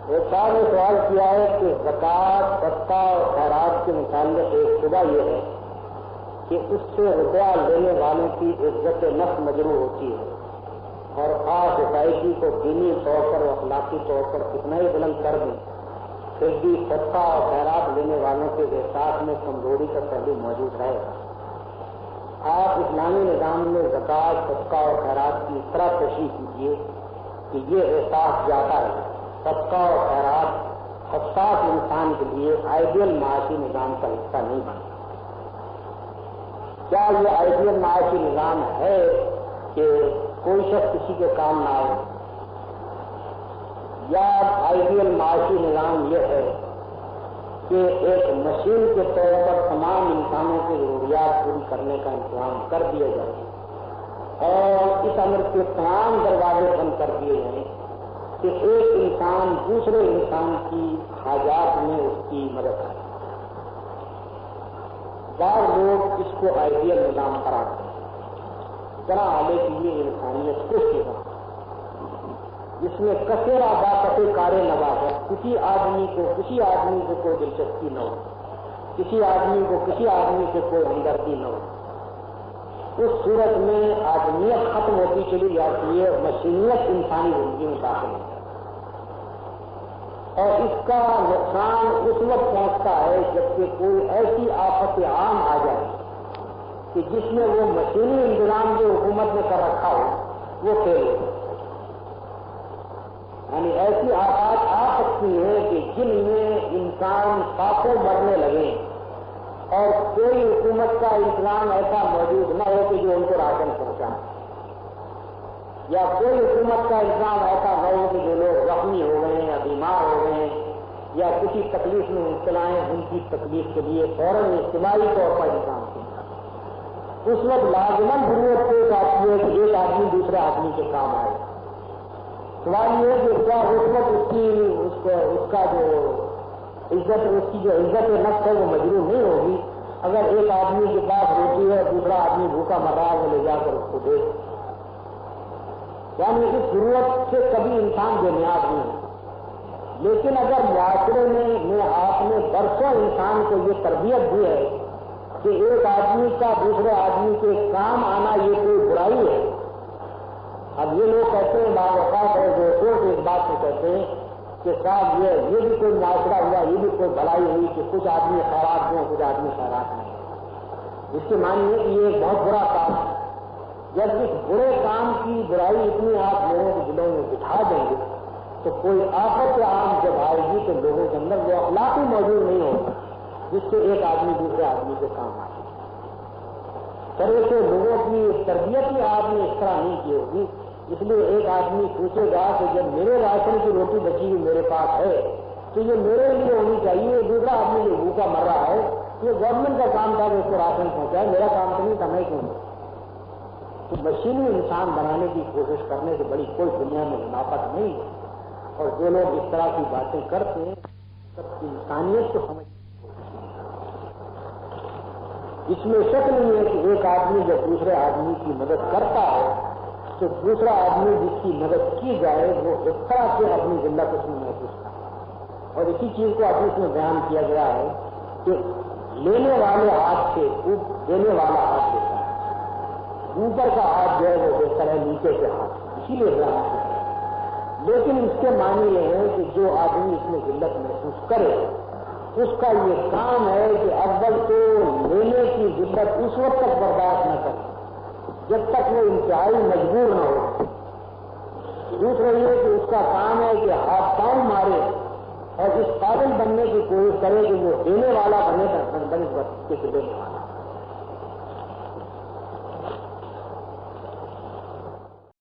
ایک صاحب نے سوال کیا ہے کہ زکوٰۃ صدقہ اور خیرات کے متعلق ایک شبہ یہ ہے کہ اس سے روپیہ لینے والوں کی عزت نفس مجروح ہوتی ہے اور خاص سوسائٹی کو دینی طور پر اور اخلاقی طور پر کتنا ہی بلند کر دیں پھر بھی صدقہ اور خیرات لینے والوں کے احساس میں کمزوری کا پہلو موجود رہے گا۔ آپ اسلامی نظام میں زکوٰۃ صدقہ اور خیرات کی اس طرح تشریح کیجیے کہ یہ احساس جاتا ہے صدقہ اور خیرات حساس انسان کے لیے آئیڈیل معاشی نظام کا حصہ نہیں بنتا۔ کیا یہ آئیڈیل معاشی نظام ہے کہ کوئی شخص کسی کے کام نہ آئے، یا آئیڈیل معاشی نظام یہ ہے کہ ایک مشین کے طور پر تمام انسانوں کی ضروریات پوری کرنے کا انتظام کر دیا جائے اور اس امر کے تمام دروازے بند کر دیے جائیں کہ ایک انسان دوسرے انسان کی حاجات میں اس کی مدد کرے؟ بعض لوگ اس کو آئیڈیل نظام قرار دیتے ہیں، طرح آلے کی یہ انسانیت کچھ کے بعد جس میں کثیر باقت کار نوا ہے، کسی آدمی سے کوئی دلچسپی نہ ہو، کسی آدمی کو کسی آدمی سے کوئی ہمدردی نہ ہو، اس صورت میں آدمیت ختم ہوتی چلی جاتی ہے، مشینیت انسانی زندگی میں داخل ہوتی ہے اور اس کا نقصان اس وقت پہنچتا ہے جبکہ کوئی ایسی آفت عام آ جائے کہ جس میں وہ مشینی انتظام جو حکومت نے کر رکھا ہو وہ فیل ہو۔ یعنی ایسی آفات آ سکتی ہیں کہ جن میں انسان ساتھوں مرنے لگے اور کوئی حکومت کا انتظام ایسا موجود نہ ہو کہ جو ان کو راشن پہنچائے، یا کوئی حکومت کا انتظام ایسا نہ ہو کہ جو لوگ زخمی ہو گئے یا بیمار ہو گئے یا کسی تکلیف میں مبتلا ہیں ان کی تکلیف کے لیے فوراً اجتماعی طور پر انتظام کیا۔ اس وقت لازماً ضرورت پیش آتی ہے کہ ایک آدمی دوسرے آدمی کے کام آئے۔ سوال یہ ہے کہ کیا اس وقت اس کا جو عزت، اس کی جو عزت نفس ہے وہ مجروح نہیں ہوگی اگر ایک آدمی کے پاس روٹی ہے دوسرا آدمی بھوکا مر رہا ہے وہ لے جا کر اس کو دے؟ یعنی اس ضرورت سے کبھی انسان بے نیاز نہیں ہے۔ لیکن اگر معاشرے میں آپ نے برسوں انسان کو یہ تربیت دی ہے کہ ایک آدمی کا دوسرے آدمی کے کام آنا یہ کوئی برائی ہے، اب یہ لوگ کہتے ہیں بعض اوقات ہے جو سوچ اس بات کو کہتے ہیں کہ صاحب یہ بھی کوئی معاشرہ ہوا، یہ بھی کوئی بھلائی ہوئی کہ کچھ آدمی خیرات دیں کچھ آدمی خیرات نہیں، اس کے معنی ہے کہ یہ ایک بہت برا کام ہے۔ جب اس برے کام کی برائی اتنی آپ لوگوں کے دلوں میں بٹھا دیں گے تو کوئی آفت عام جب آئے گی تو لوگوں کے اندر وہ اخلاق ہی موجود نہیں ہوگا جس سے ایک آدمی دوسرے آدمی کے کام آئے۔ طرح سے لوگوں کی تربیت ہی آپ نے اس طرح نہیں کی ہوگی، اس لیے ایک آدمی پوچھے گا کہ جب میرے راشن کی روٹی بچی ہوئی میرے پاس ہے تو یہ میرے لیے ہونی چاہیے، دوسرا آدمی جو بھوکا مر رہا ہے یہ گورنمنٹ کا کام تھا کہ اس کو راشن پہنچائے، میرا کام تو نہیں تھا، میں کیوں؟ تو مشینی انسان بنانے کی کوشش کرنے سے بڑی کوئی دنیا میں منافعت نہیں ہے، اور جو لوگ اس طرح کی باتیں کرتے ہیں سب انسانیت کو سمجھنے کی کوشش نہیں کرتے۔ اس میں شک نہیں ہے کہ ایک آدمی جب دوسرے آدمی کی مدد کرتا ہے تو دوسرا آدمی جس کی مدد کی جائے وہ اس طرح سے اپنی ذلت اس میں محسوس کرتا ہے، اور اسی چیز کو حدیث میں بیان کیا گیا ہے کہ لینے والے ہاتھ سے دینے والا ہاتھ دیتا ہے، اوپر کا ہاتھ جو ہے وہ بہتر ہے نیچے کے ہاتھ، اسی لیے بیان کیا ہے۔ لیکن اس کے معنی یہ ہے کہ جو آدمی اس میں ذلت محسوس کرے اس کا یہ کام ہے کہ اول تو لینے کی ذلت اس وقت تک برداشت نہ کرے جب تک وہ انتہائی مجبور نہ ہو۔ دوسرا یہ کہ اس کا کام ہے کہ ہاتھ پاؤں مارے اور اس قابل بننے کی کوشش کرے کہ وہ دینے والا بنے بنسبت کے دینے والا۔